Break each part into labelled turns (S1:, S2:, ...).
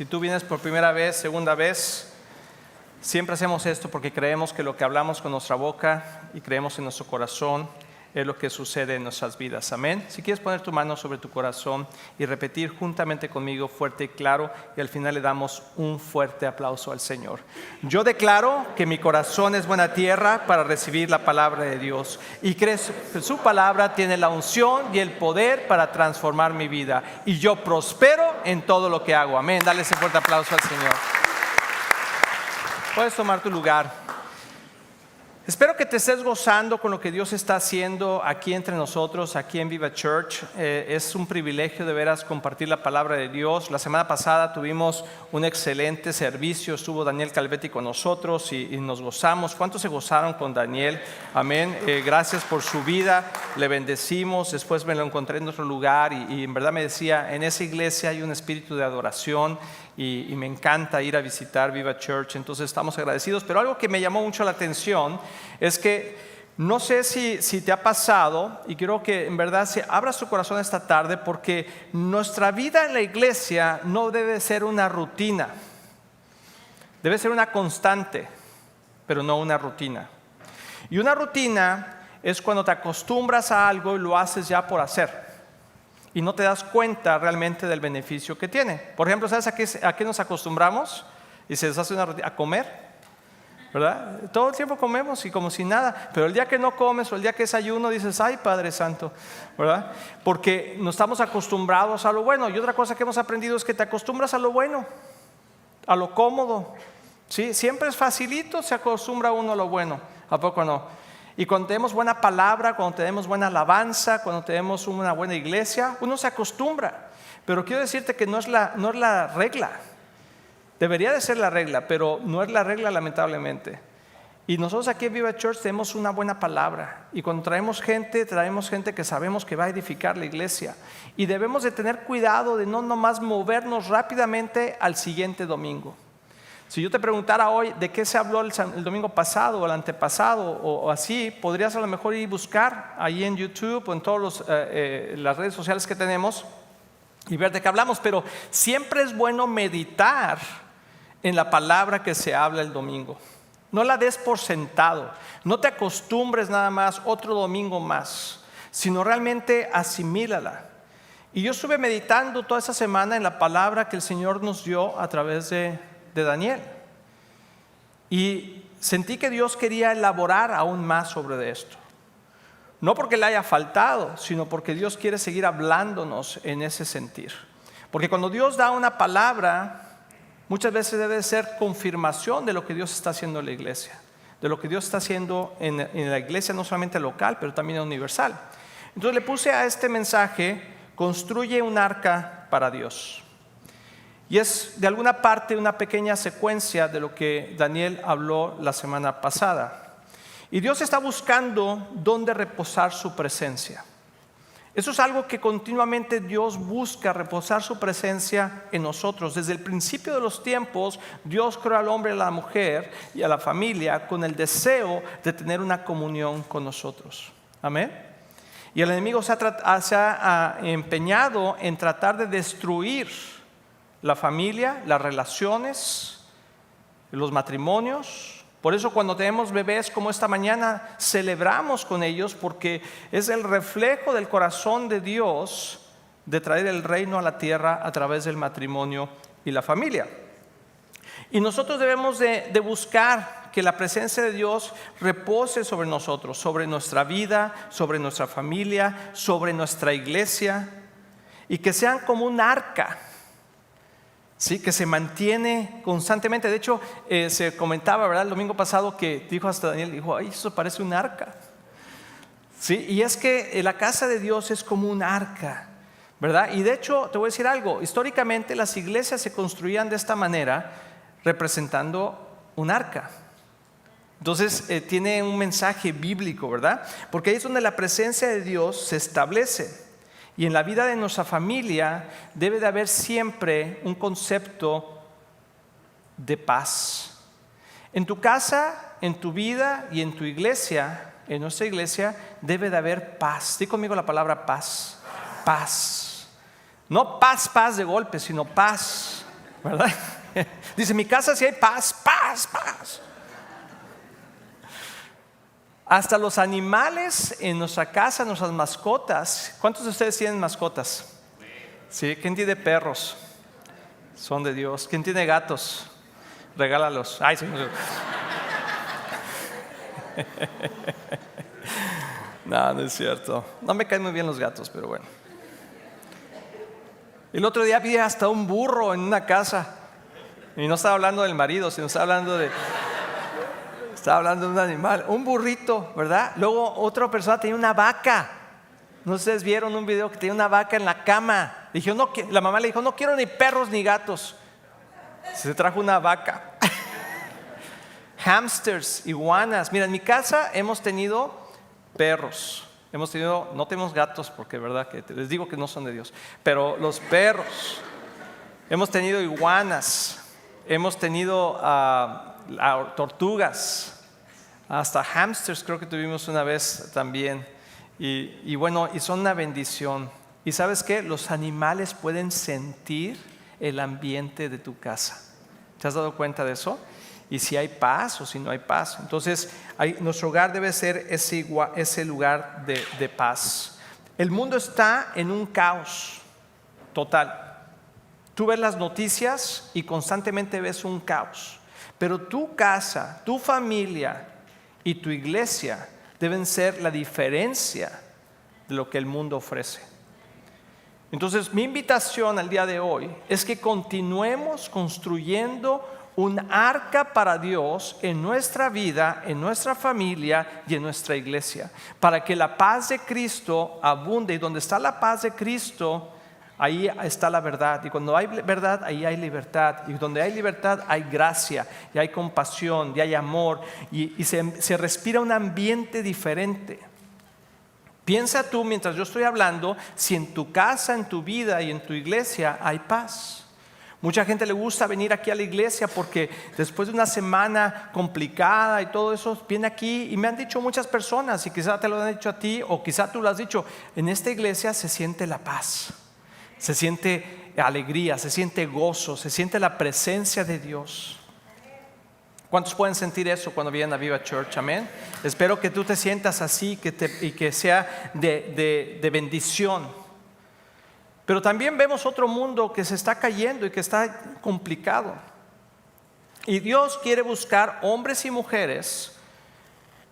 S1: Si tú vienes por primera vez, segunda vez, siempre hacemos esto porque creemos que lo que hablamos con nuestra boca y creemos en nuestro corazón es lo que sucede en nuestras vidas. Amén. Si quieres poner tu mano sobre tu corazón y repetir juntamente conmigo fuerte y claro, y al final le damos un fuerte aplauso al Señor. Yo declaro que mi corazón es buena tierra para recibir la palabra de Dios y creo que su palabra tiene la unción y el poder para transformar mi vida, y yo prospero en todo lo que hago. Amén. Dale ese fuerte aplauso al Señor. Puedes tomar tu lugar. Espero que te estés gozando con lo que Dios está haciendo aquí entre nosotros, aquí en Viva Church. Es un privilegio de veras compartir la palabra de Dios. La semana pasada tuvimos un excelente servicio, estuvo Daniel Calvetti con nosotros y nos gozamos. ¿Cuántos se gozaron con Daniel? Amén. Gracias por su vida, le bendecimos. Después me lo encontré en otro lugar y en verdad me decía, en esa iglesia hay un espíritu de adoración. Y me encanta ir a visitar Viva Church, entonces estamos agradecidos. Pero algo que me llamó mucho la atención es que no sé si te ha pasado, y quiero que en verdad se abras tu corazón esta tarde, porque nuestra vida en la iglesia no debe ser una rutina, debe ser una constante, pero no una rutina. Y una rutina es cuando te acostumbras a algo y lo haces ya por hacer, y no te das cuenta realmente del beneficio que tiene. Por ejemplo, ¿sabes a qué nos acostumbramos? Y se nos hace una rutina, a comer, ¿verdad? Todo el tiempo comemos y como si nada, pero el día que no comes o el día que es ayuno dices, ay Padre Santo, ¿verdad? Porque nos estamos acostumbrados a lo bueno. Y otra cosa que hemos aprendido es que te acostumbras a lo bueno, a lo cómodo, ¿sí? Siempre es facilito, se acostumbra uno a lo bueno, ¿a poco no? Y cuando tenemos buena palabra, cuando tenemos buena alabanza, cuando tenemos una buena iglesia, uno se acostumbra. Pero quiero decirte que no es la regla. Debería de ser la regla, pero no es la regla, lamentablemente. Y nosotros aquí en Viva Church tenemos una buena palabra. Y cuando traemos gente que sabemos que va a edificar la iglesia. Y debemos de tener cuidado de no nomás movernos rápidamente al siguiente domingo. Si yo te preguntara hoy de qué se habló el domingo pasado o el antepasado o así, podrías a lo mejor ir a buscar ahí en YouTube o en todas las redes sociales que tenemos y ver de qué hablamos. Pero siempre es bueno meditar en la palabra que se habla el domingo. No la des por sentado, no te acostumbres nada más otro domingo más, sino realmente asimílala. Y yo estuve meditando toda esa semana en la palabra que el Señor nos dio a través de Daniel, y sentí que Dios quería elaborar aún más sobre esto, no porque le haya faltado, sino porque Dios quiere seguir hablándonos en ese sentir. Porque cuando Dios da una palabra, muchas veces debe ser confirmación de lo que Dios está haciendo en la iglesia, de lo que Dios está haciendo en la iglesia, no solamente local, pero también universal. Entonces le puse a este mensaje: construye un arca para Dios. Y es de alguna parte una pequeña secuencia de lo que Daniel habló la semana pasada. Y Dios está buscando dónde reposar su presencia. Eso es algo que continuamente Dios busca, reposar su presencia en nosotros. Desde el principio de los tiempos, Dios creó al hombre y a la mujer y a la familia con el deseo de tener una comunión con nosotros. Amén. Y el enemigo se ha empeñado en tratar de destruir la familia, las relaciones, los matrimonios. Por eso cuando tenemos bebés como esta mañana, celebramos con ellos, porque es el reflejo del corazón de Dios de traer el reino a la tierra a través del matrimonio y la familia. Y nosotros debemos de buscar que la presencia de Dios repose sobre nosotros, sobre nuestra vida, sobre nuestra familia, sobre nuestra iglesia, y que sean como un arca, sí, que se mantiene constantemente. De hecho, se comentaba, ¿verdad?, el domingo pasado, que dijo hasta Daniel, dijo, ay, eso parece un arca. Sí, y es que la casa de Dios es como un arca, ¿verdad? Y de hecho, te voy a decir algo, históricamente las iglesias se construían de esta manera, representando un arca. Entonces tiene un mensaje bíblico, ¿verdad? Porque ahí es donde la presencia de Dios se establece. Y en la vida de nuestra familia debe de haber siempre un concepto de paz. En tu casa, en tu vida y en tu iglesia, en nuestra iglesia, debe de haber paz. Di conmigo la palabra paz. Paz. No paz de golpe, sino paz. ¿verdad? Dice, mi casa sí hay paz, paz, paz. Hasta los animales en nuestra casa, nuestras mascotas. ¿Cuántos de ustedes tienen mascotas? Sí, ¿quién tiene perros? Son de Dios. ¿Quién tiene gatos? Regálalos. Ay, sí. No, no es cierto. No me caen muy bien los gatos, pero bueno. El otro día vi hasta un burro en una casa. Y no estaba hablando del marido, sino estaba hablando de un animal, un burrito, ¿verdad? Luego otra persona tenía una vaca. No sé si ustedes vieron un video que tenía una vaca en la cama. La mamá le dijo, no quiero ni perros ni gatos. Se trajo una vaca. Hamsters, iguanas. Mira, en mi casa hemos tenido perros. No tenemos gatos porque verdad que les digo que no son de Dios. Pero los perros. Hemos tenido iguanas. Hemos tenido tortugas. Hasta hamsters creo que tuvimos una vez también. Y bueno, y son una bendición. ¿Y sabes qué? Los animales pueden sentir el ambiente de tu casa. ¿Te has dado cuenta de eso? Y si hay paz o si no hay paz. Entonces, nuestro hogar debe ser ese lugar de paz. El mundo está en un caos total. Tú ves las noticias y constantemente ves un caos. Pero tu casa, tu familia y tu iglesia deben ser la diferencia de lo que el mundo ofrece. Entonces, mi invitación al día de hoy es que continuemos construyendo un arca para Dios en nuestra vida, en nuestra familia y en nuestra iglesia, para que la paz de Cristo abunde. Y donde está la paz de Cristo, ahí está la verdad. Y cuando hay verdad, ahí hay libertad. Y donde hay libertad, hay gracia, y hay compasión, y hay amor, y se respira un ambiente diferente. Piensa tú, mientras yo estoy hablando, si en tu casa, en tu vida y en tu iglesia hay paz. Mucha gente le gusta venir aquí a la iglesia porque después de una semana complicada y todo eso, viene aquí y me han dicho muchas personas, y quizá te lo han dicho a ti o quizá tú lo has dicho, en esta iglesia se siente la paz, se siente alegría, se siente gozo, se siente la presencia de Dios. ¿Cuántos pueden sentir eso cuando vienen a Viva Church? Amén. Espero que tú te sientas así y que sea de bendición. Pero también vemos otro mundo que se está cayendo y que está complicado. Y Dios quiere buscar hombres y mujeres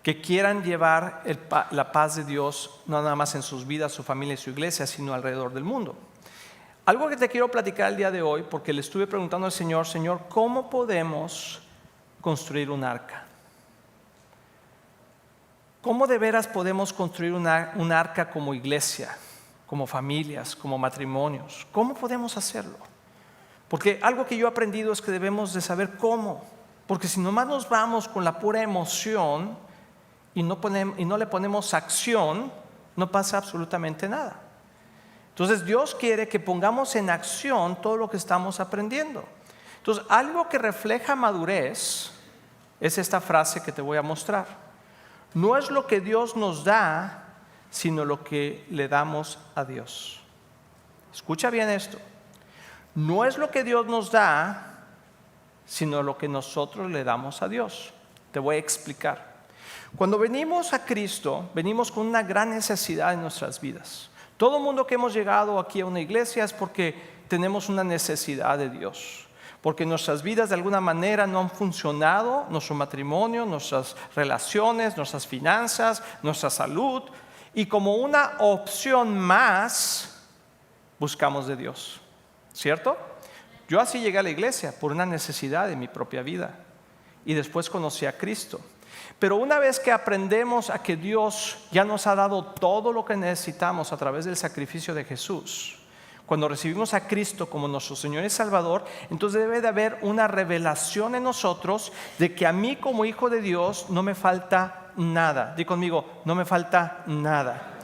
S1: que quieran llevar la paz de Dios, no nada más en sus vidas, su familia y su iglesia, sino alrededor del mundo. Algo que te quiero platicar el día de hoy, porque le estuve preguntando al Señor, ¿cómo podemos construir un arca? ¿Cómo de veras podemos construir un arca como iglesia, como familias, como matrimonios? ¿Cómo podemos hacerlo? Porque algo que yo he aprendido es que debemos de saber cómo. Porque si nomás nos vamos con la pura emoción y no le ponemos acción, no pasa absolutamente nada. Entonces Dios quiere que pongamos en acción todo lo que estamos aprendiendo. Entonces algo que refleja madurez es esta frase que te voy a mostrar. No es lo que Dios nos da, sino lo que le damos a Dios. Escucha bien esto. No es lo que Dios nos da, sino lo que nosotros le damos a Dios. Te voy a explicar. Cuando venimos a Cristo, venimos con una gran necesidad en nuestras vidas. Todo el mundo que hemos llegado aquí a una iglesia es porque tenemos una necesidad de Dios. Porque nuestras vidas de alguna manera no han funcionado, nuestro matrimonio, nuestras relaciones, nuestras finanzas, nuestra salud. Y como una opción más, buscamos de Dios, ¿cierto? Yo así llegué a la iglesia por una necesidad de mi propia vida. Y después conocí a Cristo. Pero una vez que aprendemos a que Dios ya nos ha dado todo lo que necesitamos a través del sacrificio de Jesús, cuando recibimos a Cristo como nuestro Señor y Salvador, entonces debe de haber una revelación en nosotros de que a mí como hijo de Dios no me falta nada. Di conmigo, no me falta nada.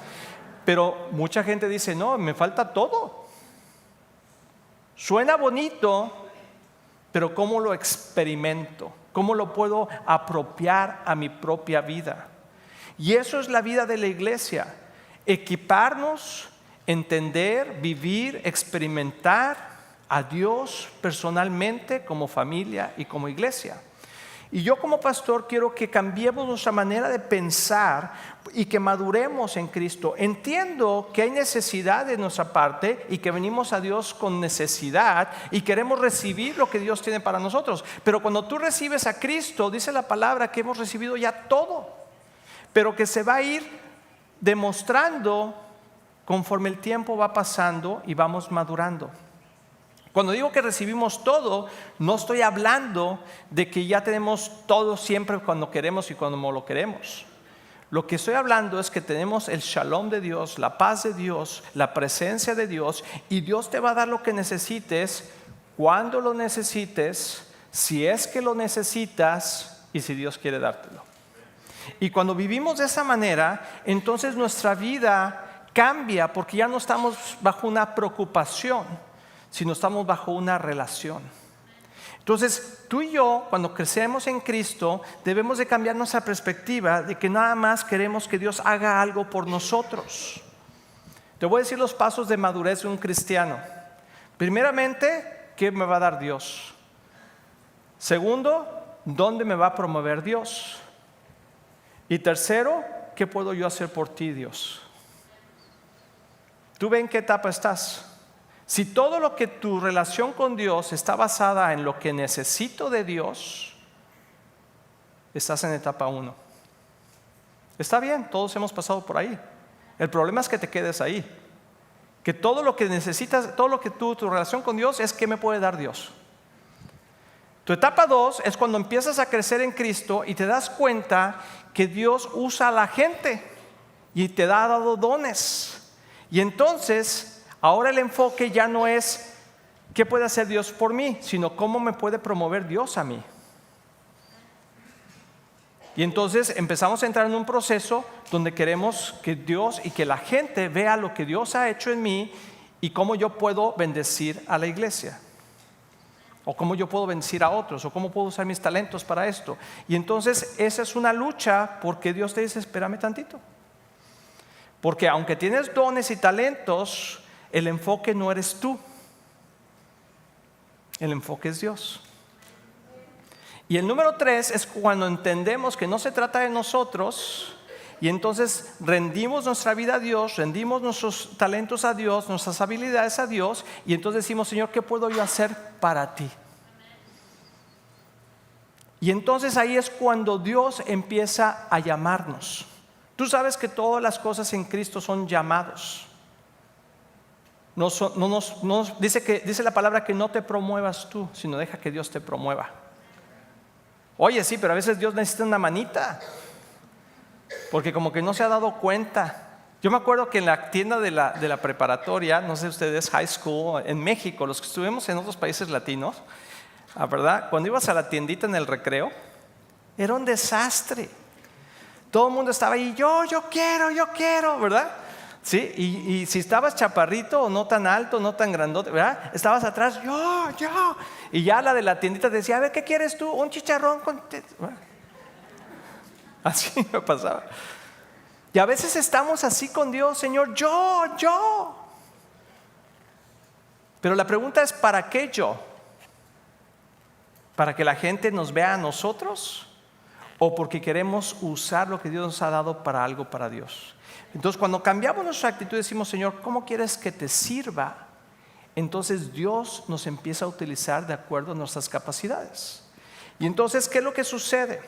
S1: Pero mucha gente dice, no, me falta todo. Suena bonito, pero ¿cómo lo experimento? ¿Cómo lo puedo apropiar a mi propia vida? Y eso es la vida de la iglesia. Equiparnos, entender, vivir, experimentar a Dios personalmente, como familia y como iglesia. Y yo como pastor quiero que cambiemos nuestra manera de pensar y que maduremos en Cristo. Entiendo que hay necesidad de nuestra parte y que venimos a Dios con necesidad y queremos recibir lo que Dios tiene para nosotros. Pero cuando tú recibes a Cristo, dice la palabra que hemos recibido ya todo, pero que se va a ir demostrando conforme el tiempo va pasando y vamos madurando. Cuando digo que recibimos todo, no estoy hablando de que ya tenemos todo siempre cuando queremos y cuando lo queremos. Lo que estoy hablando es que tenemos el shalom de Dios, la paz de Dios, la presencia de Dios, y Dios te va a dar lo que necesites, cuando lo necesites, si es que lo necesitas y si Dios quiere dártelo. Y cuando vivimos de esa manera, entonces nuestra vida cambia porque ya no estamos bajo una preocupación, sino estamos bajo una relación. Entonces, tú y yo, cuando crecemos en Cristo, debemos de cambiar nuestra perspectiva de que nada más queremos que Dios haga algo por nosotros. Te voy a decir los pasos de madurez de un cristiano. Primeramente, ¿qué me va a dar Dios? Segundo, ¿dónde me va a promover Dios? Y tercero, ¿qué puedo yo hacer por ti, Dios? ¿Tú ves en qué etapa estás? Si todo lo que tu relación con Dios está basada en lo que necesito de Dios, estás en etapa 1. Está bien, todos hemos pasado por ahí. El problema es que te quedes ahí. Que todo lo que necesitas, todo lo que tu relación con Dios es ¿qué me puede dar Dios? Tu etapa 2 es cuando empiezas a crecer en Cristo y te das cuenta que Dios usa a la gente y te ha dado dones. Y entonces ahora el enfoque ya no es ¿qué puede hacer Dios por mí?, sino ¿cómo me puede promover Dios a mí? Y entonces empezamos a entrar en un proceso donde queremos que Dios y que la gente vea lo que Dios ha hecho en mí y cómo yo puedo bendecir a la iglesia, o cómo yo puedo bendecir a otros, o cómo puedo usar mis talentos para esto. Y entonces esa es una lucha, porque Dios te dice espérame tantito, porque aunque tienes dones y talentos, el enfoque no eres tú, el enfoque es Dios. Y el número 3 es cuando entendemos que no se trata de nosotros, y entonces rendimos nuestra vida a Dios, rendimos nuestros talentos a Dios, nuestras habilidades a Dios, y entonces decimos Señor, ¿qué puedo yo hacer para ti? Y entonces ahí es cuando Dios empieza a llamarnos. Tú sabes que todas las cosas en Cristo son llamados. Dice la palabra que no te promuevas tú, sino deja que Dios te promueva. Oye, sí, pero a veces Dios necesita una manita, porque como que no se ha dado cuenta. Yo me acuerdo que en la tienda de la preparatoria, no sé ustedes, high school, en México, los que estuvimos en otros países latinos, ¿verdad? Cuando ibas a la tiendita en el recreo, era un desastre. Todo el mundo estaba ahí, yo quiero, ¿verdad? ¿Sí? Y si estabas chaparrito o no tan alto, no tan grandote, ¿verdad? Estabas atrás, yo. Y ya la de la tiendita te decía, a ver, ¿qué quieres tú? Un chicharrón con... Así me pasaba. Y a veces estamos así con Dios, Señor, yo. Pero la pregunta es, ¿para qué yo? ¿Para que la gente nos vea a nosotros? ¿O porque queremos usar lo que Dios nos ha dado para algo para Dios? Entonces cuando cambiamos nuestra actitud y decimos Señor, ¿cómo quieres que te sirva? Entonces Dios nos empieza a utilizar de acuerdo a nuestras capacidades. Y entonces, ¿qué es lo que sucede?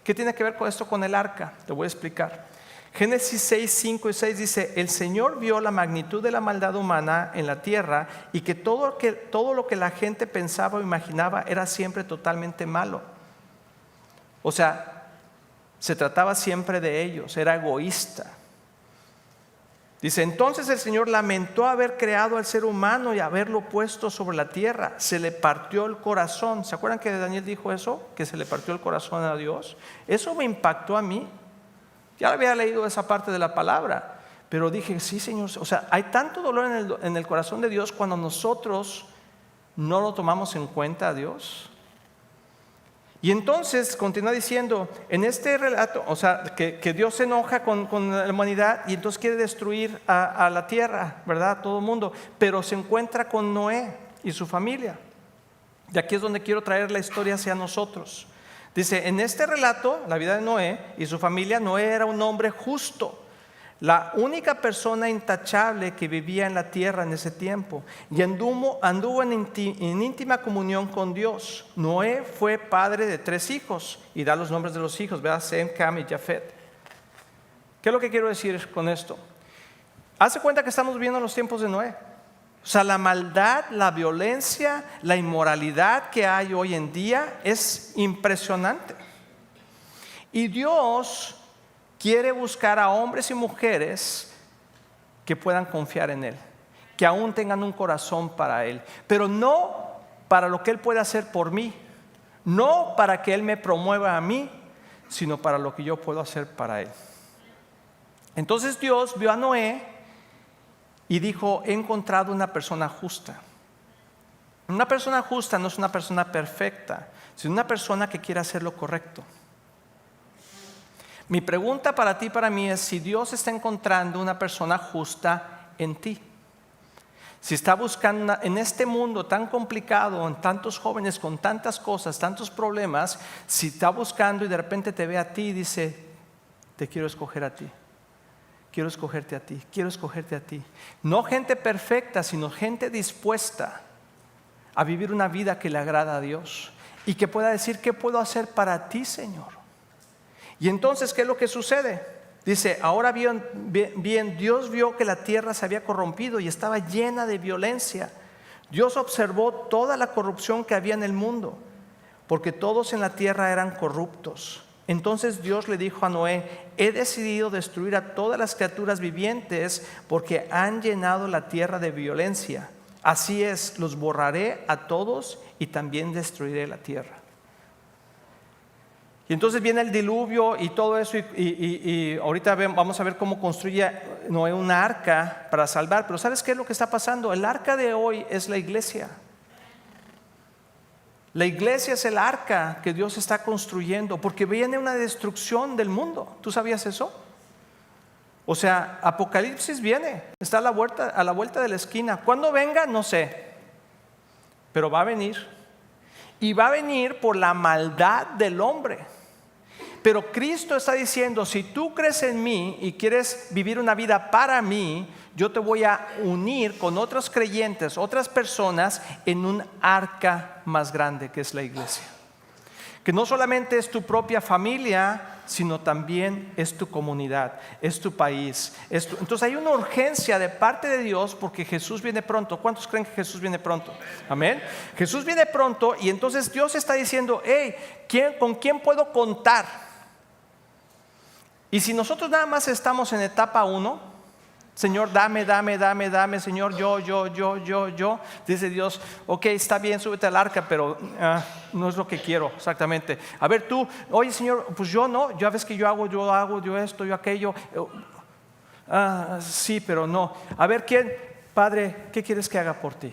S1: ¿Qué tiene que ver con esto con el arca? Te voy a explicar. Génesis 6, 5 y 6 dice, el Señor vio la magnitud de la maldad humana en la tierra y que todo lo que la gente pensaba o imaginaba era siempre totalmente malo. O sea, se trataba siempre de ellos, era egoísta. Dice, entonces el Señor lamentó haber creado al ser humano y haberlo puesto sobre la tierra. Se le partió el corazón. ¿Se acuerdan que Daniel dijo eso? Que se le partió el corazón a Dios. Eso me impactó a mí. Ya había leído esa parte de la palabra, pero dije, sí, Señor. O sea, hay tanto dolor en el corazón de Dios cuando nosotros no lo tomamos en cuenta a Dios. Y entonces continúa diciendo en este relato, o sea, que Dios se enoja con la humanidad y entonces quiere destruir a la tierra, ¿verdad? A todo el mundo, pero se encuentra con Noé y su familia. Y aquí es donde quiero traer la historia hacia nosotros. Dice, en este relato, la vida de Noé y su familia, Noé era un hombre justo, la única persona intachable que vivía en la tierra en ese tiempo, y anduvo en íntima comunión con Dios. Noé fue padre de 3 hijos, y da los nombres de los hijos, ¿verdad? Sem, Cam y Jafet. ¿Qué es lo que quiero decir con esto? Hace cuenta que estamos viviendo los tiempos de Noé. O sea, la maldad, la violencia, la inmoralidad que hay hoy en día es impresionante. Y Dios quiere buscar a hombres y mujeres que puedan confiar en Él, que aún tengan un corazón para Él, pero no para lo que Él puede hacer por mí, no para que Él me promueva a mí, sino para lo que yo puedo hacer para Él. Entonces Dios vio a Noé y dijo, he encontrado una persona justa. Una persona justa no es una persona perfecta, sino una persona que quiere hacer lo correcto. Mi pregunta para ti y para mí es si Dios está encontrando una persona justa en ti. Si está buscando en este mundo tan complicado, en tantos jóvenes con tantas cosas, tantos problemas, si está buscando y de repente te ve a ti y dice, te quiero escoger a ti. Quiero escogerte a ti, quiero escogerte a ti. No gente perfecta, sino gente dispuesta a vivir una vida que le agrada a Dios y que pueda decir, ¿qué puedo hacer para ti, Señor? Y entonces, ¿qué es lo que sucede? Dice, ahora bien, Dios vio que la tierra se había corrompido y estaba llena de violencia. Dios observó toda la corrupción que había en el mundo, porque todos en la tierra eran corruptos. Entonces Dios le dijo a Noé, he decidido destruir a todas las criaturas vivientes porque han llenado la tierra de violencia. Así es, los borraré a todos y también destruiré la tierra. Y entonces viene el diluvio y todo eso y ahorita vamos a ver cómo construye Noé una arca para salvar. Pero ¿sabes qué es lo que está pasando? El arca de hoy es la iglesia. La iglesia es el arca que Dios está construyendo porque viene una destrucción del mundo. ¿Tú sabías eso? O sea, Apocalipsis viene, está a la vuelta de la esquina. ¿Cuándo venga? No sé, pero va a venir. Y va a venir por la maldad del hombre. Pero Cristo está diciendo, si tú crees en mí y quieres vivir una vida para mí, yo te voy a unir con otros creyentes, otras personas en un arca más grande que es la iglesia. Que no solamente es tu propia familia, sino también es tu comunidad, es tu país. Entonces hay una urgencia de parte de Dios porque Jesús viene pronto. ¿Cuántos creen que Jesús viene pronto? Amén. Jesús viene pronto y entonces Dios está diciendo, hey, ¿con quién puedo contar? Y si nosotros nada más estamos en etapa 1, Señor, dame, Señor, yo, dice Dios, ok, está bien, súbete al arca, pero no es lo que quiero exactamente. A ver tú, oye Señor, pues yo no, ya ves que yo hago, yo esto, yo aquello. Sí, pero no. A ver, ¿quién? Padre, ¿qué quieres que haga por ti?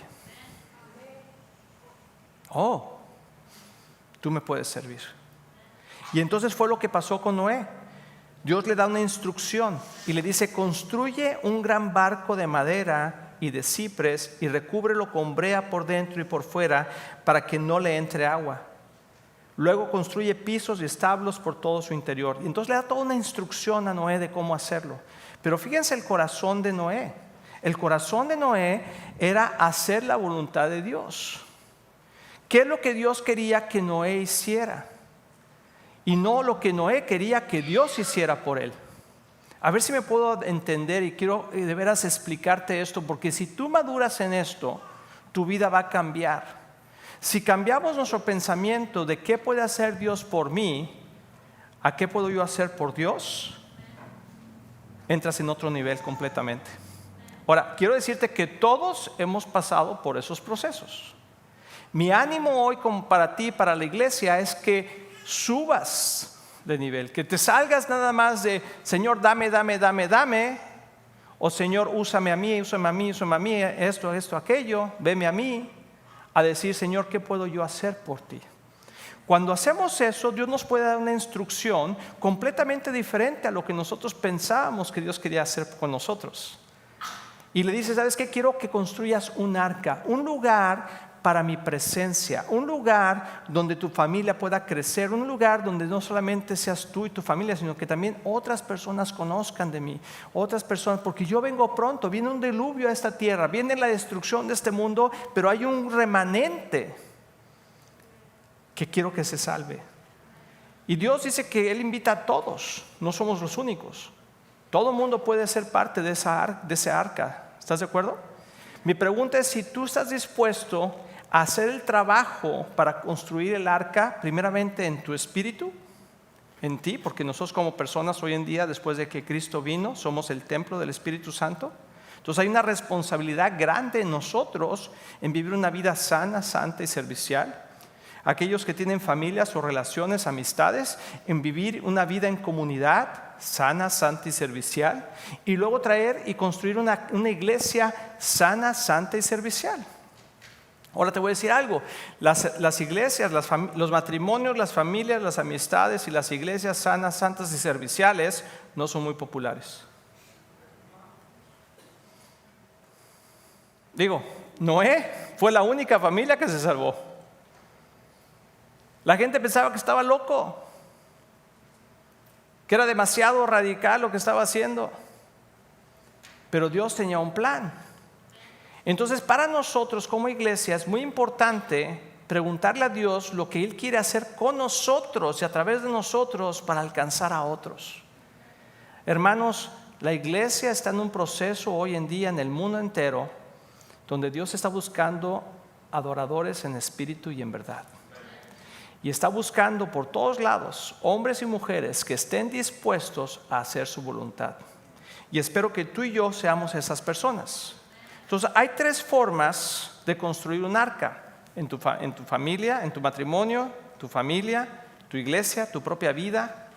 S1: Oh, tú me puedes servir. Y entonces fue lo que pasó con Noé. Dios le da una instrucción y le dice, construye un gran barco de madera y de cipres y recúbrelo con brea por dentro y por fuera para que no le entre agua. Luego construye pisos y establos por todo su interior. Y entonces le da toda una instrucción a Noé de cómo hacerlo. Pero fíjense el corazón de Noé. El corazón de Noé era hacer la voluntad de Dios. ¿Qué es lo que Dios quería que Noé hiciera? Y no lo que Noé quería que Dios hiciera por él. A ver si me puedo entender y quiero de veras explicarte esto, porque si tú maduras en esto, tu vida va a cambiar. Si cambiamos nuestro pensamiento de qué puede hacer Dios por mí, a qué puedo yo hacer por Dios, entras en otro nivel completamente. Ahora, quiero decirte que todos hemos pasado por esos procesos. Mi ánimo hoy para ti, para la iglesia, es que subas de nivel, que te salgas nada más de Señor, dame, o Señor, úsame a mí, esto, aquello, veme a mí, a decir, Señor, ¿qué puedo yo hacer por ti? Cuando hacemos eso, Dios nos puede dar una instrucción completamente diferente a lo que nosotros pensábamos que Dios quería hacer con nosotros. Y le dice, ¿sabes qué? Quiero que construyas un arca, un lugar para mi presencia, un lugar donde tu familia pueda crecer, un lugar donde no solamente seas tú y tu familia, sino que también otras personas conozcan de mí, otras personas, porque yo vengo pronto, viene un diluvio a esta tierra, viene la destrucción de este mundo, pero hay un remanente que quiero que se salve. Y Dios dice que Él invita a todos, no somos los únicos. Todo el mundo puede ser parte de ese arca. ¿Estás de acuerdo? Mi pregunta es si tú estás dispuesto a hacer el trabajo para construir el arca, primeramente en tu espíritu, en ti, porque nosotros como personas hoy en día, después de que Cristo vino, somos el templo del Espíritu Santo. Entonces hay una responsabilidad grande en nosotros en vivir una vida sana, santa y servicial. Aquellos que tienen familias o relaciones, amistades, en vivir una vida en comunidad sana, santa y servicial, y luego traer y construir una iglesia sana, santa y servicial. Ahora te voy a decir algo, las iglesias, los matrimonios, las familias, las amistades y las iglesias sanas, santas y serviciales no son muy populares. Digo, Noé fue la única familia que se salvó. La gente pensaba que estaba loco, que era demasiado radical lo que estaba haciendo, pero Dios tenía un plan. Entonces para nosotros como iglesia es muy importante preguntarle a Dios lo que Él quiere hacer con nosotros y a través de nosotros para alcanzar a otros. Hermanos, la iglesia está en un proceso hoy en día en el mundo entero donde Dios está buscando adoradores en espíritu y en verdad. Y está buscando por todos lados hombres y mujeres que estén dispuestos a hacer su voluntad. Y espero que tú y yo seamos esas personas. Entonces hay tres formas de construir un arca. En tu familia, en tu matrimonio, tu familia, tu iglesia, tu propia vida.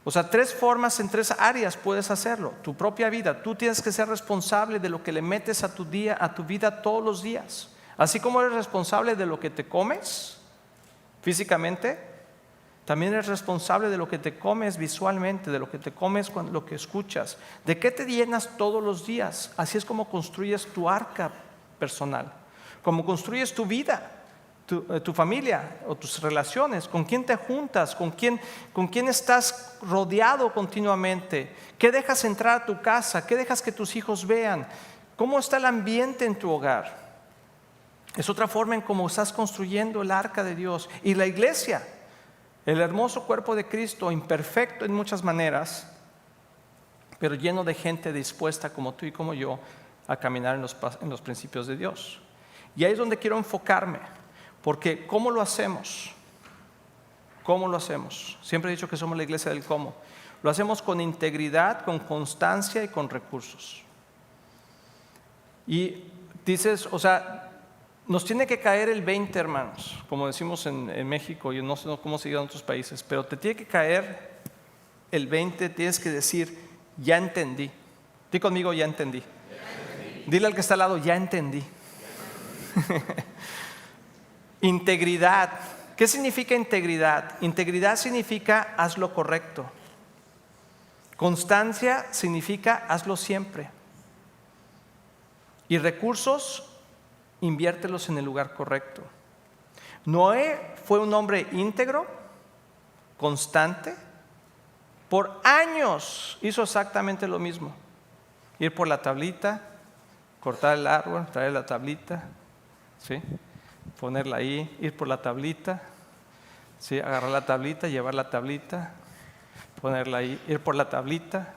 S1: O sea, tres formas en tres áreas puedes hacerlo. Tu propia vida, tú tienes que ser responsable de lo que le metes a tu vida todos los días. Así como eres responsable de lo que te comes físicamente, también eres responsable de lo que te comes visualmente, de lo que te comes, lo que escuchas. ¿De qué te llenas todos los días? Así es como construyes tu arca personal, como construyes tu vida, tu familia o tus relaciones, con quién te juntas, con quién estás rodeado continuamente, qué dejas entrar a tu casa, qué dejas que tus hijos vean, cómo está el ambiente en tu hogar. Es otra forma en cómo estás construyendo el arca de Dios. Y la iglesia, el hermoso cuerpo de Cristo, imperfecto en muchas maneras, pero lleno de gente dispuesta como tú y como yo a caminar en los principios de Dios. Y ahí es donde quiero enfocarme, porque ¿cómo lo hacemos? ¿Cómo lo hacemos? Siempre he dicho que somos la iglesia del cómo. Lo hacemos con integridad, con constancia y con recursos. Y dices, o sea, nos tiene que caer el 20, hermanos, como decimos en México, y no sé cómo se diga en otros países, pero te tiene que caer el 20, tienes que decir, ya entendí. Di conmigo, ya entendí. Dile al que está al lado, ya entendí. Integridad. ¿Qué significa integridad? Integridad significa haz lo correcto. Constancia significa hazlo siempre. Y recursos, inviértelos en el lugar correcto. Noé fue un hombre íntegro, constante. Por años hizo exactamente lo mismo. Ir por la tablita, cortar el árbol, traer la tablita, ¿sí? Ponerla ahí, ir por la tablita, ¿sí? Agarrar la tablita, llevar la tablita, ponerla ahí, ir por la tablita,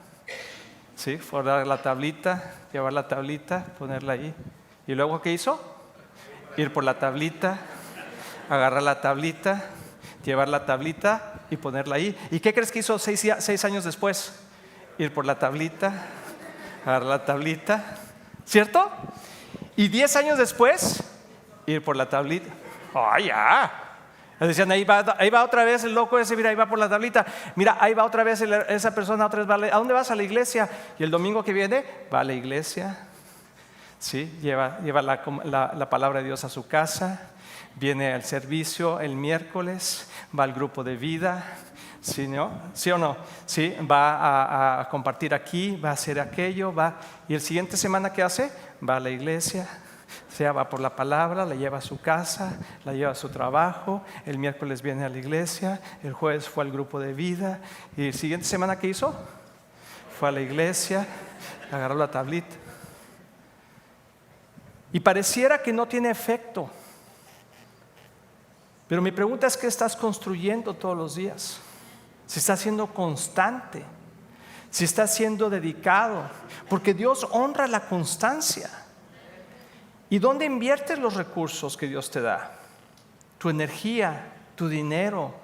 S1: ¿sí? Poner la tablita, llevar la tablita, ponerla ahí. ¿Y luego qué hizo? Ir por la tablita, agarrar la tablita, llevar la tablita y ponerla ahí. ¿Y qué crees que hizo 6 años después? Ir por la tablita, agarrar la tablita, ¿cierto? Y 10 años después, ir por la tablita. ¡Ah, ya! Decían, ahí va otra vez el loco ese, mira, ahí va por la tablita. Mira, ahí va otra vez esa persona, otra vez va. ¿A dónde vas? A la iglesia. Y el domingo que viene, va a la iglesia. Sí, lleva la palabra de Dios a su casa, viene al servicio el miércoles, va al grupo de vida, ¿sí, no? ¿Sí o no? Sí, va a compartir aquí, va a hacer aquello, y el siguiente semana ¿qué hace? Va a la iglesia, Se va por la palabra, la lleva a su casa, la lleva a su trabajo, el miércoles viene a la iglesia, el jueves fue al grupo de vida y la siguiente semana, ¿qué hizo? Fue a la iglesia, agarró la tablita. Y pareciera que no tiene efecto. Pero mi pregunta es, ¿qué estás construyendo todos los días? Si estás siendo constante, si estás siendo dedicado, porque Dios honra la constancia. ¿Y dónde inviertes los recursos que Dios te da? Tu energía, tu dinero.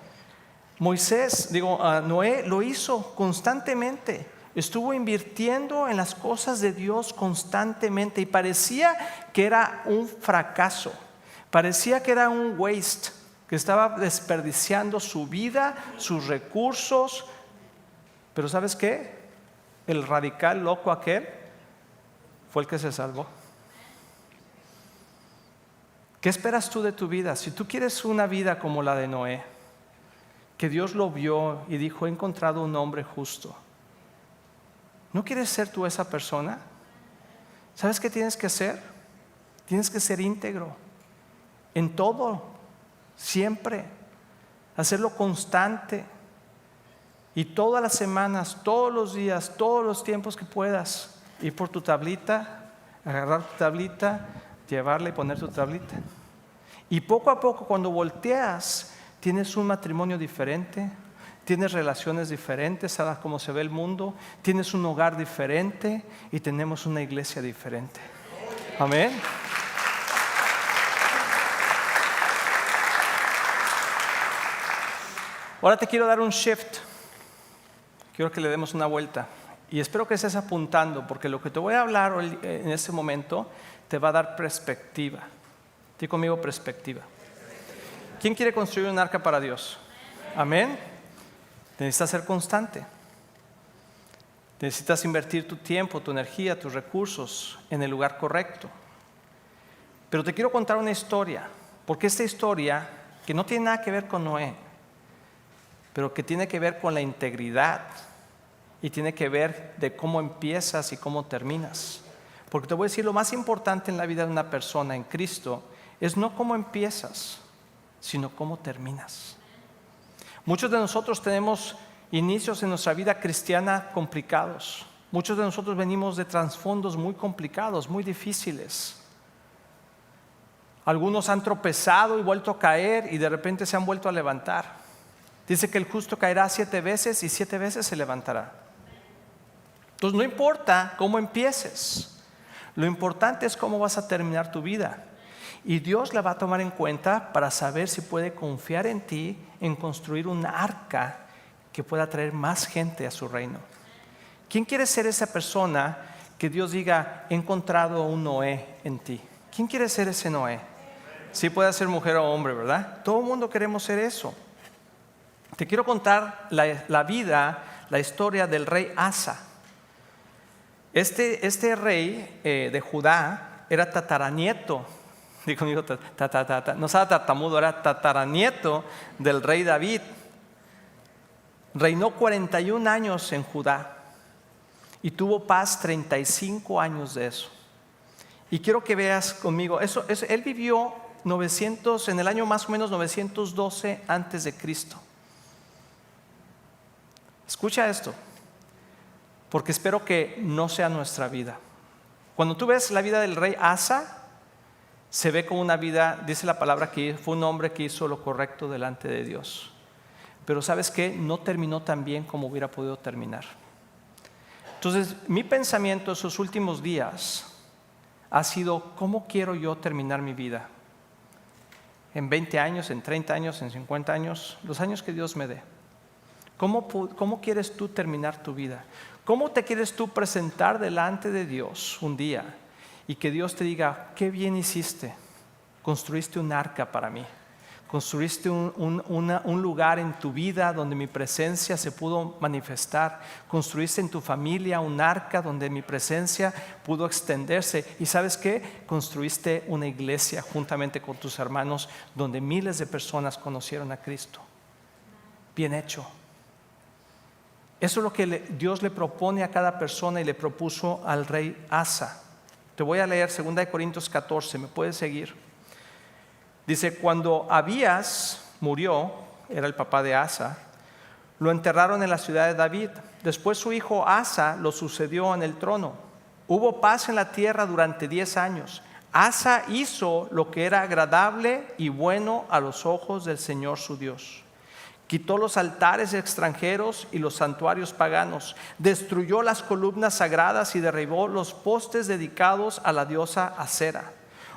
S1: Noé lo hizo constantemente. Estuvo invirtiendo en las cosas de Dios constantemente y parecía que era un fracaso, parecía que era un waste, que estaba desperdiciando su vida, sus recursos. Pero ¿sabes qué? El radical loco aquel fue el que se salvó. ¿Qué esperas tú de tu vida? Si tú quieres una vida como la de Noé, que Dios lo vio y dijo, he encontrado un hombre justo, ¿no quieres ser tú esa persona? ¿Sabes qué tienes que hacer? Tienes que ser íntegro en todo, siempre, hacerlo constante y todas las semanas, todos los días, todos los tiempos que puedas, ir por tu tablita, agarrar tu tablita, llevarla y poner tu tablita. Y poco a poco, cuando volteas, tienes un matrimonio diferente, tienes relaciones diferentes, sabes cómo se ve el mundo, tienes un hogar diferente y tenemos una iglesia diferente. Amén. Ahora te quiero dar un shift. Quiero que le demos una vuelta. Y espero que estés apuntando, porque lo que te voy a hablar hoy, en este momento te va a dar perspectiva. Di conmigo perspectiva. ¿Quién quiere construir un arca para Dios? Amén. Necesitas ser constante. Necesitas invertir tu tiempo, tu energía, tus recursos en el lugar correcto. Pero te quiero contar una historia, porque esta historia, que no tiene nada que ver con Noé, pero que tiene que ver con la integridad y tiene que ver de cómo empiezas y cómo terminas. Porque te voy a decir, lo más importante en la vida de una persona en Cristo es no cómo empiezas, sino cómo terminas. Muchos de nosotros tenemos inicios en nuestra vida cristiana complicados. Muchos de nosotros venimos de trasfondos muy complicados, muy difíciles. Algunos han tropezado y vuelto a caer y de repente se han vuelto a levantar. Dice que el justo caerá 7 veces y 7 veces se levantará. Entonces no importa cómo empieces, lo importante es cómo vas a terminar tu vida. Y Dios la va a tomar en cuenta para saber si puede confiar en ti en construir un arca que pueda traer más gente a su reino. ¿Quién quiere ser esa persona que Dios diga, he encontrado un Noé en ti? ¿Quién quiere ser ese Noé? Sí, puede ser mujer o hombre, ¿verdad? Todo el mundo queremos ser eso. Te quiero contar la historia del rey Asa. Este rey de Judá era tataranieto. Digo conmigo, no estaba tartamudo, era tataranieto del rey David. Reinó 41 años en Judá y tuvo paz 35 años de eso. Y quiero que veas conmigo, él vivió en el año más o menos 912 antes de Cristo. Escucha esto, porque espero que no sea nuestra vida. Cuando tú ves la vida del rey Asa, se ve como una vida, dice la palabra que fue un hombre que hizo lo correcto delante de Dios. Pero ¿sabes qué? No terminó tan bien como hubiera podido terminar. Entonces, mi pensamiento esos últimos días ha sido, ¿cómo quiero yo terminar mi vida? En 20 años, en 30 años, en 50 años, los años que Dios me dé. ¿Cómo quieres tú terminar tu vida? ¿Cómo te quieres tú presentar delante de Dios un día y que Dios te diga, qué bien hiciste, construiste un arca para mí, construiste un lugar en tu vida donde mi presencia se pudo manifestar, construiste en tu familia un arca donde mi presencia pudo extenderse y ¿sabes qué? Construiste una iglesia juntamente con tus hermanos donde miles de personas conocieron a Cristo. Bien hecho. Eso es lo que Dios le propone a cada persona y le propuso al rey Asa. Te voy a leer 2 Corintios 14, ¿me puedes seguir? Dice, cuando Abías murió, era el papá de Asa, lo enterraron en la ciudad de David. Después su hijo Asa lo sucedió en el trono. Hubo paz en la tierra durante 10 años. Asa hizo lo que era agradable y bueno a los ojos del Señor su Dios. Quitó los altares extranjeros y los santuarios paganos. Destruyó las columnas sagradas y derribó los postes dedicados a la diosa Acera.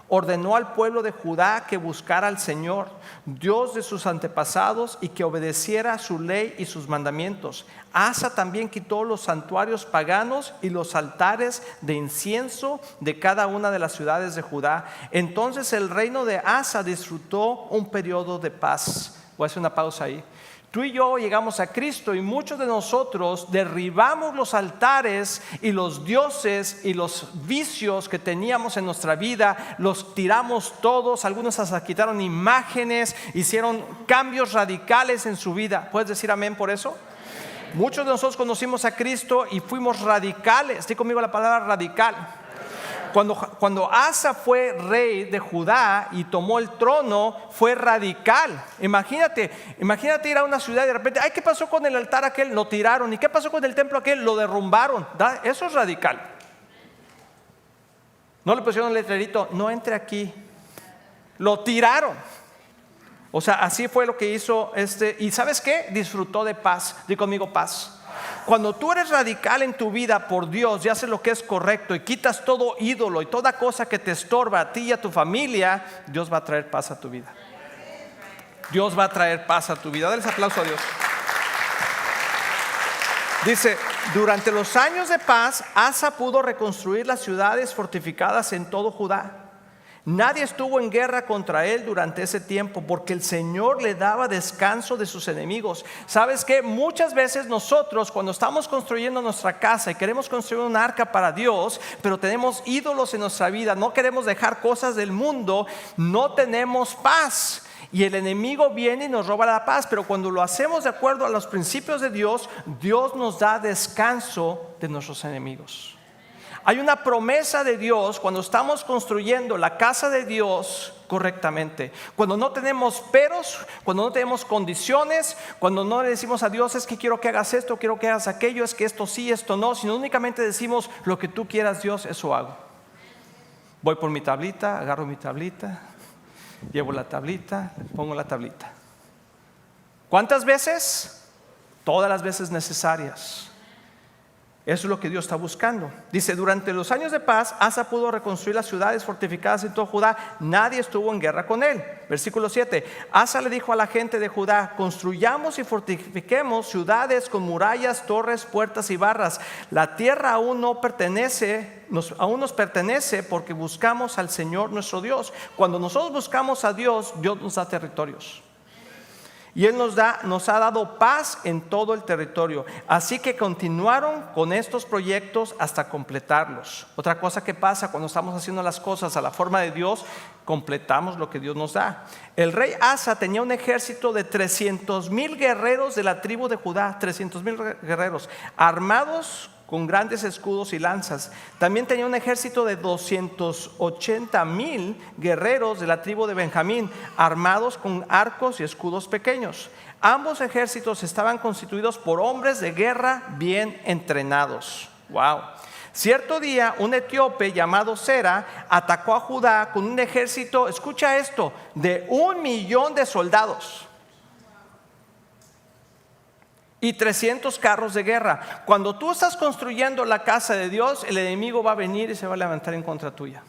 S1: Ordenó al pueblo de Judá que buscara al Señor, Dios de sus antepasados, y que obedeciera su ley y sus mandamientos. Asa también quitó los santuarios paganos y los altares de incienso de cada una de las ciudades de Judá. Entonces el reino de Asa disfrutó un periodo de paz. Voy a hacer una pausa ahí. Tú y yo llegamos a Cristo y muchos de nosotros derribamos los altares y los dioses y los vicios que teníamos en nuestra vida, los tiramos todos. Algunos hasta quitaron imágenes, hicieron cambios radicales en su vida. ¿Puedes decir amén por eso? Muchos de nosotros conocimos a Cristo y fuimos radicales. Di conmigo la palabra radical. Cuando Asa fue rey de Judá y tomó el trono, fue radical. Imagínate ir a una ciudad y de repente, ay, ¿qué pasó con el altar aquel? Lo tiraron. ¿Y qué pasó con el templo aquel? Lo derrumbaron. Eso es radical. No le pusieron un letrerito, no entre aquí. Lo tiraron. O sea, así fue lo que hizo ¿Y sabes qué? Disfrutó de paz. Di conmigo paz. Cuando tú eres radical en tu vida por Dios y haces lo que es correcto y quitas todo ídolo y toda cosa que te estorba a ti y a tu familia, Dios va a traer paz a tu vida. Dios va a traer paz a tu vida. Dale ese aplauso a Dios. Dice, durante los años de paz, Asa pudo reconstruir las ciudades fortificadas en todo Judá. Nadie estuvo en guerra contra él durante ese tiempo porque el Señor le daba descanso de sus enemigos. ¿Sabes qué? Muchas veces nosotros cuando estamos construyendo nuestra casa y queremos construir un arca para Dios, pero tenemos ídolos en nuestra vida, no queremos dejar cosas del mundo, no tenemos paz. Y el enemigo viene y nos roba la paz. Pero cuando lo hacemos de acuerdo a los principios de Dios, Dios nos da descanso de nuestros enemigos. Hay una promesa de Dios cuando estamos construyendo la casa de Dios correctamente. Cuando no tenemos peros, cuando no tenemos condiciones, cuando no le decimos a Dios, es que quiero que hagas esto, quiero que hagas aquello, es que esto sí, esto no, sino únicamente decimos lo que tú quieras, Dios, eso hago. Voy por mi tablita, agarro mi tablita, llevo la tablita, pongo la tablita. ¿Cuántas veces? Todas las veces necesarias. Eso es lo que Dios está buscando. Dice, durante los años de paz, Asa pudo reconstruir las ciudades fortificadas en todo Judá. Nadie estuvo en guerra con él. Versículo 7. Asa le dijo a la gente de Judá, construyamos y fortifiquemos ciudades con murallas, torres, puertas y barras. La tierra aún nos pertenece porque buscamos al Señor nuestro Dios. Cuando nosotros buscamos a Dios, Dios nos da territorios. Y Él nos ha dado paz en todo el territorio. Así que continuaron con estos proyectos hasta completarlos. Otra cosa que pasa cuando estamos haciendo las cosas a la forma de Dios, completamos lo que Dios nos da. El rey Asa tenía un ejército de 300,000 guerreros de la tribu de Judá. 300,000 guerreros armados con grandes escudos y lanzas. También tenía un ejército de 280,000 guerreros de la tribu de Benjamín, armados con arcos y escudos pequeños. Ambos ejércitos estaban constituidos por hombres de guerra bien entrenados. Wow. Cierto día, un etíope llamado Sera atacó a Judá con un ejército, escucha esto, de 1,000,000 de soldados y 300 carros de guerra. Cuando tú estás construyendo la casa de Dios, el enemigo va a venir y se va a levantar en contra tuya.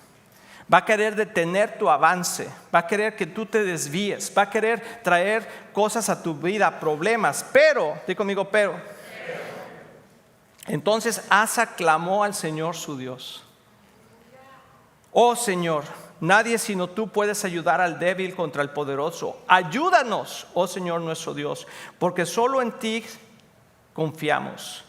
S1: Va a querer detener tu avance, va a querer que tú te desvíes, va a querer traer cosas a tu vida, problemas. Pero, di conmigo, pero. Entonces Asa clamó al Señor su Dios. Oh Señor, nadie sino tú puedes ayudar al débil contra el poderoso. Ayúdanos, oh Señor nuestro Dios, porque solo en ti confiamos.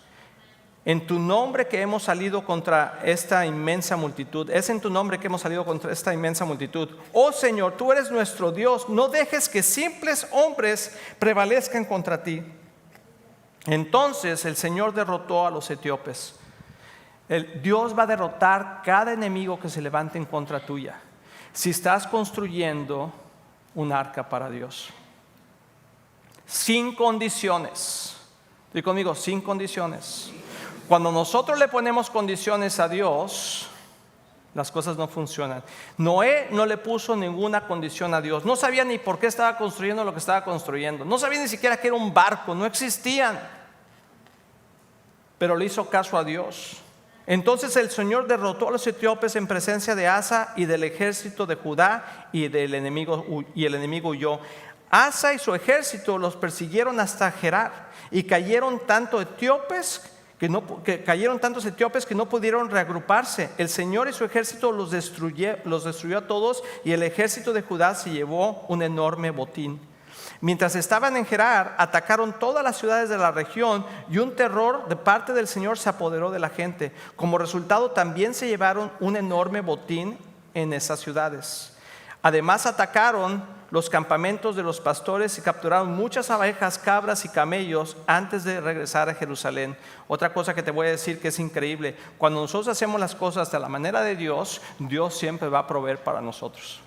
S1: En tu nombre que hemos salido contra esta inmensa multitud. Es en tu nombre que hemos salido contra esta inmensa multitud. Oh Señor, tú eres nuestro Dios. No dejes que simples hombres prevalezcan contra ti. Entonces el Señor derrotó a los etíopes. Dios va a derrotar cada enemigo que se levante en contra tuya si estás construyendo un arca para Dios. Sin condiciones. Dí conmigo, sin condiciones. Cuando nosotros le ponemos condiciones a Dios, las cosas no funcionan. Noé no le puso ninguna condición a Dios. No sabía ni por qué estaba construyendo lo que estaba construyendo. No sabía ni siquiera que era un barco. No existían. Pero le hizo caso a Dios. Entonces el Señor derrotó a los etíopes en presencia de Asa y del ejército de Judá, y el enemigo huyó. Asa y su ejército los persiguieron hasta Gerar, y cayeron tantos etíopes que no pudieron reagruparse. El Señor y su ejército los destruyó a todos, y el ejército de Judá se llevó un enorme botín. Mientras estaban en Gerar, atacaron todas las ciudades de la región, y un terror de parte del Señor se apoderó de la gente. Como resultado, también se llevaron un enorme botín en esas ciudades. Además, atacaron los campamentos de los pastores y capturaron muchas abejas, cabras y camellos antes de regresar a Jerusalén. Otra cosa que te voy a decir que es increíble: cuando nosotros hacemos las cosas de la manera de Dios, Dios siempre va a proveer para nosotros.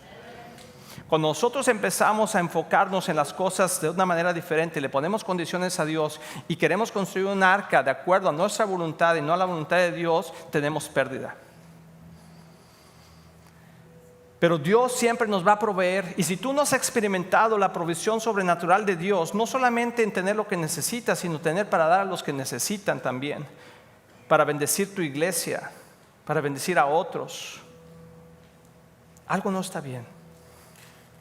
S1: Cuando nosotros empezamos a enfocarnos en las cosas de una manera diferente, le ponemos condiciones a Dios y queremos construir un arca de acuerdo a nuestra voluntad y no a la voluntad de Dios, tenemos pérdida. Pero Dios siempre nos va a proveer. Y si tú no has experimentado la provisión sobrenatural de Dios, no solamente en tener lo que necesitas, sino tener para dar a los que necesitan también, para bendecir tu iglesia, para bendecir a otros, algo no está bien.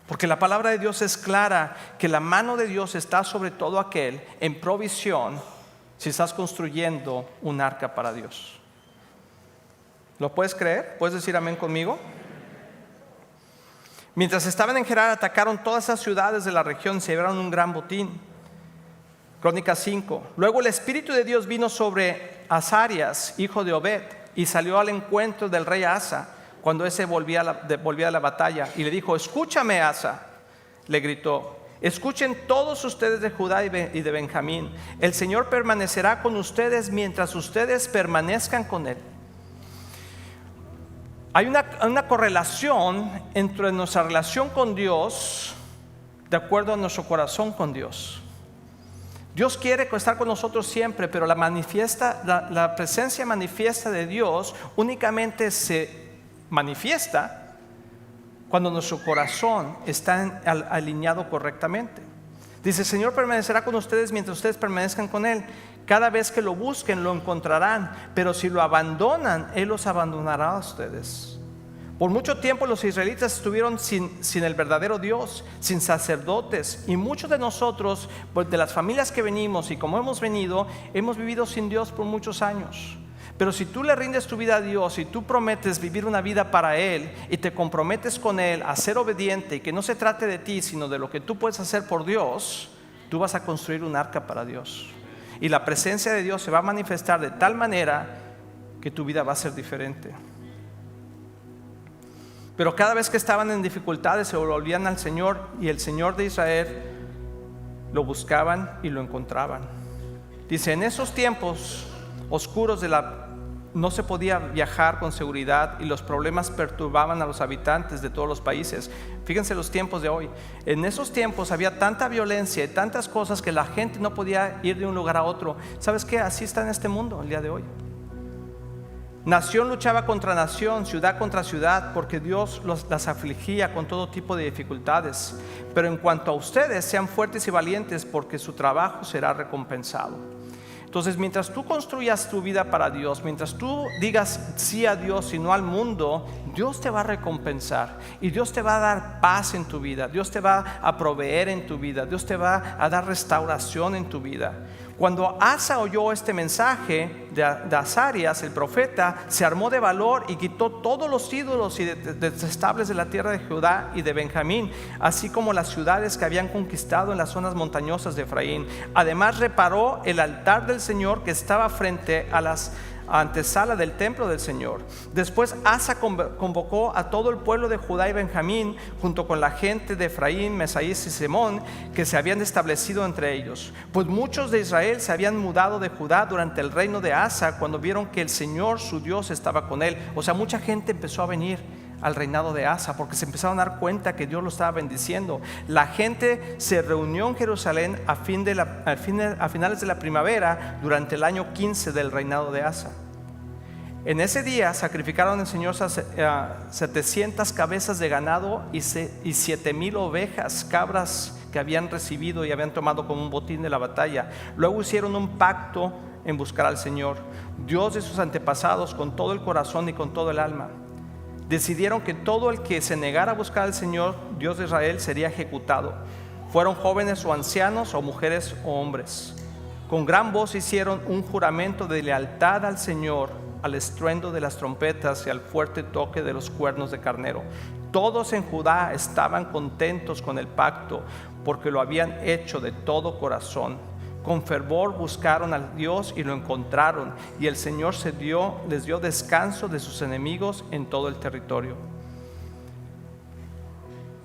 S1: Porque la palabra de Dios es clara, que la mano de Dios está sobre todo aquel en provisión si estás construyendo un arca para Dios. ¿Lo puedes creer? ¿Puedes decir amén conmigo? Mientras estaban en Gerar, atacaron todas esas ciudades de la región, se llevaron un gran botín. Crónicas 5. Luego el Espíritu de Dios vino sobre Azarias, hijo de Obed, y salió al encuentro del rey Asa cuando ese volvía a la batalla, y le dijo: escúchame, Asa. Le gritó: escuchen todos ustedes de Judá y de Benjamín. El Señor permanecerá con ustedes mientras ustedes permanezcan con Él. Hay una correlación entre nuestra relación con Dios de acuerdo a nuestro corazón con Dios. Dios quiere estar con nosotros siempre, pero la presencia manifiesta de Dios únicamente se manifiesta cuando nuestro corazón está alineado correctamente. Dice: el Señor permanecerá con ustedes mientras ustedes permanezcan con Él. Cada vez que lo busquen, lo encontrarán, pero si lo abandonan, Él los abandonará a ustedes. Por mucho tiempo los israelitas estuvieron sin el verdadero Dios, sin sacerdotes, y muchos de nosotros, de las familias que venimos y como hemos venido, hemos vivido sin Dios por muchos años. Pero si tú le rindes tu vida a Dios y tú prometes vivir una vida para Él y te comprometes con Él a ser obediente, y que no se trate de ti sino de lo que tú puedes hacer por Dios, tú vas a construir un arca para Dios, y la presencia de Dios se va a manifestar de tal manera que tu vida va a ser diferente. Pero cada vez que estaban en dificultades se volvían al Señor, y el Señor de Israel lo buscaban y lo encontraban. Dice: en esos tiempos oscuros no se podía viajar con seguridad, y los problemas perturbaban a los habitantes de todos los países. Fíjense los tiempos de hoy. En esos tiempos había tanta violencia y tantas cosas que la gente no podía ir de un lugar a otro. ¿Sabes qué? Así está en este mundo el día de hoy. Nación luchaba contra nación, ciudad contra ciudad, porque Dios las afligía con todo tipo de dificultades. Pero en cuanto a ustedes, sean fuertes y valientes, porque su trabajo será recompensado. Entonces, mientras tú construyas tu vida para Dios, mientras tú digas sí a Dios y no al mundo, Dios te va a recompensar, y Dios te va a dar paz en tu vida, Dios te va a proveer en tu vida, Dios te va a dar restauración en tu vida. Cuando Asa oyó este mensaje de Azarias, el profeta, se armó de valor y quitó todos los ídolos y detestables de la tierra de Judá y de Benjamín, así como las ciudades que habían conquistado en las zonas montañosas de Efraín. Además reparó el altar del Señor que estaba frente a antesala del templo del Señor. Después Asa convocó a todo el pueblo de Judá y Benjamín, junto con la gente de Efraín, Mesaías y Semón, que se habían establecido entre ellos. Pues muchos de Israel se habían mudado de Judá durante el reino de Asa, cuando vieron que el Señor su Dios estaba con él. O sea, mucha gente empezó a venir al reinado de Asa porque se empezaron a dar cuenta que Dios lo estaba bendiciendo. La gente se reunió en Jerusalén a finales de la primavera durante el año 15 del reinado de Asa. En ese día sacrificaron al Señor 700 cabezas de ganado y 7,000 ovejas, cabras que habían recibido y habían tomado como un botín de la batalla. Luego hicieron un pacto en buscar al Señor, Dios de sus antepasados, con todo el corazón y con todo el alma. Decidieron que todo el que se negara a buscar al Señor, Dios de Israel, sería ejecutado. Fueron jóvenes o ancianos, o mujeres o hombres. Con gran voz hicieron un juramento de lealtad al Señor, al estruendo de las trompetas y al fuerte toque de los cuernos de carnero. Todos en Judá estaban contentos con el pacto, porque lo habían hecho de todo corazón. Con fervor buscaron a Dios y lo encontraron, y el Señor les dio descanso de sus enemigos en todo el territorio.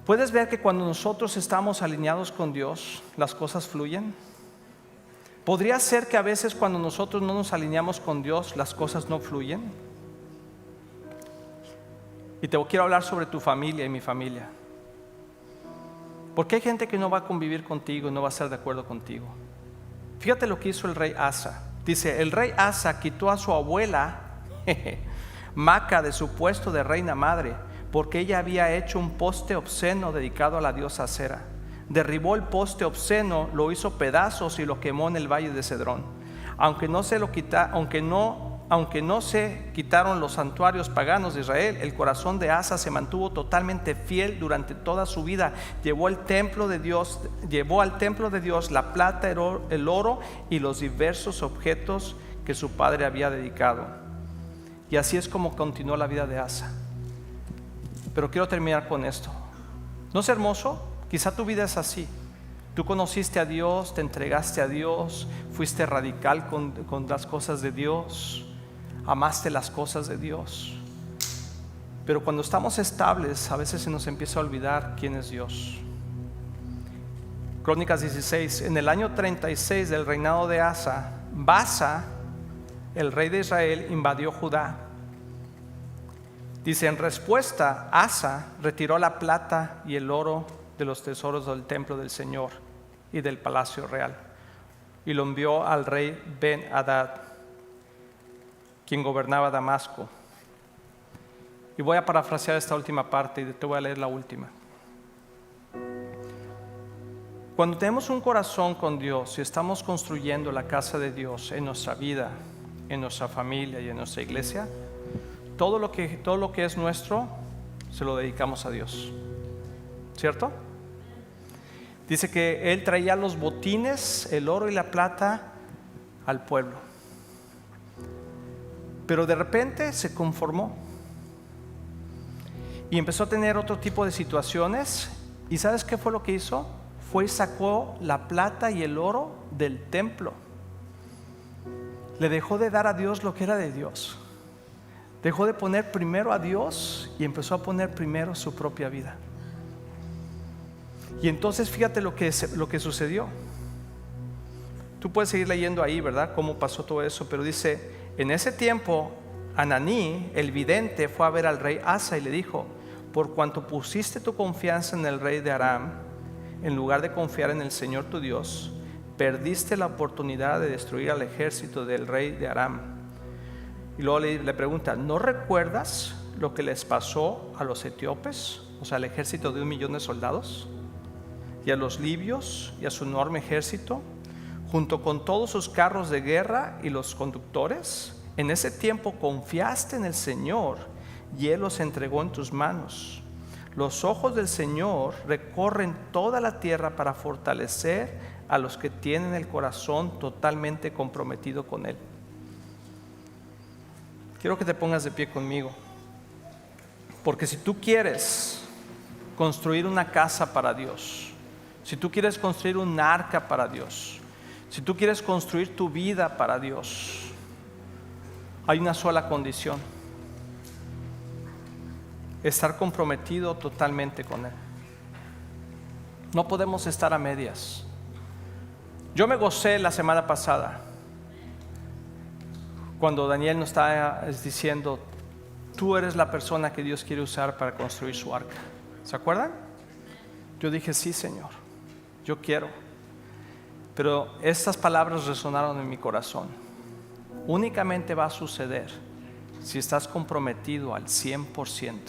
S1: ¿Puedes ver que cuando nosotros estamos alineados con Dios, las cosas fluyen? ¿Podría ser que a veces cuando nosotros no nos alineamos con Dios, las cosas no fluyen? Y te quiero hablar sobre tu familia y mi familia. Porque hay gente que no va a convivir contigo, no va a estar de acuerdo contigo. Fíjate lo que hizo el rey Asa. Dice, el rey Asa quitó a su abuela Maca de su puesto de reina madre, porque ella había hecho un poste obsceno dedicado a la diosa Acera. Derribó el poste obsceno, lo hizo pedazos y lo quemó en el valle de Cedrón. Aunque no se quitaron los santuarios paganos de Israel, el corazón de Asa se mantuvo totalmente fiel durante toda su vida. Llevó al templo de Dios la plata, el oro y los diversos objetos que su padre había dedicado. Y así es como continuó la vida de Asa. Pero quiero terminar con esto. ¿No es hermoso? Quizá tu vida es así. Tú conociste a Dios, te entregaste a Dios, fuiste radical con las cosas de Dios, amaste las cosas de Dios. Pero cuando estamos estables, a veces se nos empieza a olvidar quién es Dios. Crónicas 16, en el año 36 del reinado de Asa, Baasa, el rey de Israel, invadió Judá. Dice, en respuesta, Asa retiró la plata y el oro de los tesoros del templo del Señor y del palacio real, y lo envió al rey Ben-Hadad, quien gobernaba Damasco. Y voy a parafrasear esta última parte y te voy a leer la última. Cuando tenemos un corazón con Dios y estamos construyendo la casa de Dios en nuestra vida, en nuestra familia y en nuestra iglesia, todo lo que es nuestro se lo dedicamos a Dios, ¿cierto? Dice que él traía los botines, el oro y la plata al pueblo. Pero de repente se conformó y empezó a tener otro tipo de situaciones. ¿Y sabes qué fue lo que hizo? Fue y sacó la plata y el oro del templo. Le dejó de dar a Dios lo que era de Dios. Dejó de poner primero a Dios y empezó a poner primero su propia vida. Y entonces fíjate lo que sucedió. Tú puedes seguir leyendo ahí, ¿verdad? Cómo pasó todo eso. Pero dice, en ese tiempo Hananí, el vidente, fue a ver al rey Asa y le dijo, por cuanto pusiste tu confianza en el rey de Aram, en lugar de confiar en el Señor tu Dios, perdiste la oportunidad de destruir al ejército del rey de Aram. Y luego le pregunta, ¿no recuerdas lo que les pasó a los etíopes? O sea, al ejército de 1,000,000 de soldados, y a los libios y a su enorme ejército, junto con todos sus carros de guerra y los conductores. En ese tiempo confiaste en el Señor y Él los entregó en tus manos. Los ojos del Señor recorren toda la tierra para fortalecer a los que tienen el corazón totalmente comprometido con Él. Quiero que te pongas de pie conmigo, porque si tú quieres construir una casa para Dios, si tú quieres construir un arca para Dios, si tú quieres construir tu vida para Dios, Hay una sola condición: estar comprometido totalmente con Él. No podemos estar a medias. Yo me gocé la semana pasada cuando Daniel nos estaba diciendo: tú eres la persona que Dios quiere usar para construir su arca. ¿Se acuerdan? Yo dije: sí, Señor, yo quiero. Pero estas palabras resonaron en mi corazón. Únicamente va a suceder si estás comprometido al 100%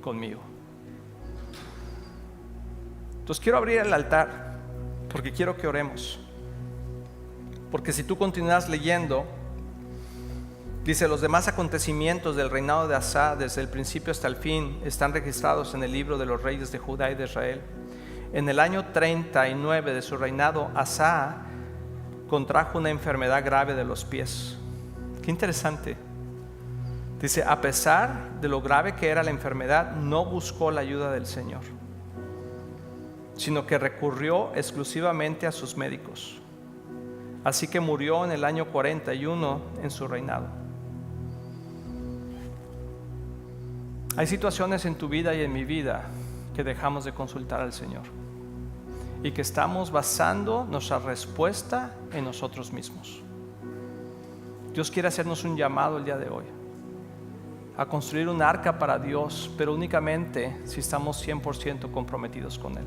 S1: conmigo. Entonces quiero abrir el altar porque quiero que oremos. Porque si tú continúas leyendo, dice: los demás acontecimientos del reinado de Asa, desde el principio hasta el fin, están registrados en el libro de los reyes de Judá y de Israel. En el año 39 de su reinado, Asa contrajo una enfermedad grave de los pies. Qué interesante. Dice: a pesar de lo grave que era la enfermedad, no buscó la ayuda del Señor, sino que recurrió exclusivamente a sus médicos. Así que murió en el año 41 en su reinado. Hay situaciones en tu vida y en mi vida que dejamos de consultar al Señor y que estamos basando nuestra respuesta en nosotros mismos. Dios quiere hacernos un llamado el día de hoy a construir un arca para Dios, pero únicamente si estamos 100% comprometidos con Él.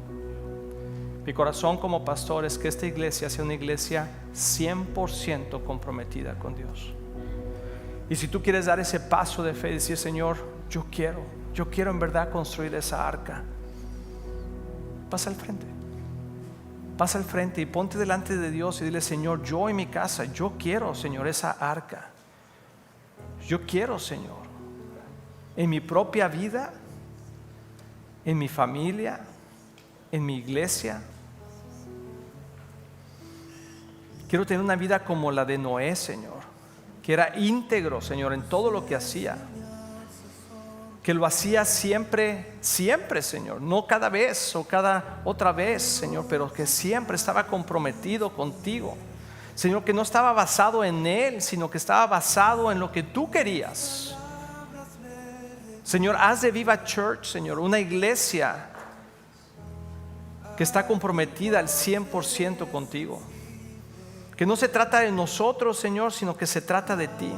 S1: Mi corazón como pastor es que esta iglesia sea una iglesia 100% comprometida con Dios. Y si tú quieres dar ese paso de fe y decir: Señor, yo quiero en verdad construir esa arca, pasa al frente. Pasa al frente y ponte delante de Dios y dile: Señor, yo en mi casa, yo quiero, Señor, esa arca. Yo quiero, Señor, en mi propia vida, en mi familia, en mi iglesia. Quiero tener una vida como la de Noé, Señor, que era íntegro, Señor, en todo lo que hacía. Que lo hacía siempre, Señor, no cada vez o cada otra vez, Señor, pero que siempre estaba comprometido contigo, Señor, que no estaba basado en Él, sino que estaba basado en lo que tú querías. Señor, haz de Viva Church, Señor, una iglesia que está comprometida al 100% contigo. Que no se trata de nosotros, Señor, sino que se trata de ti.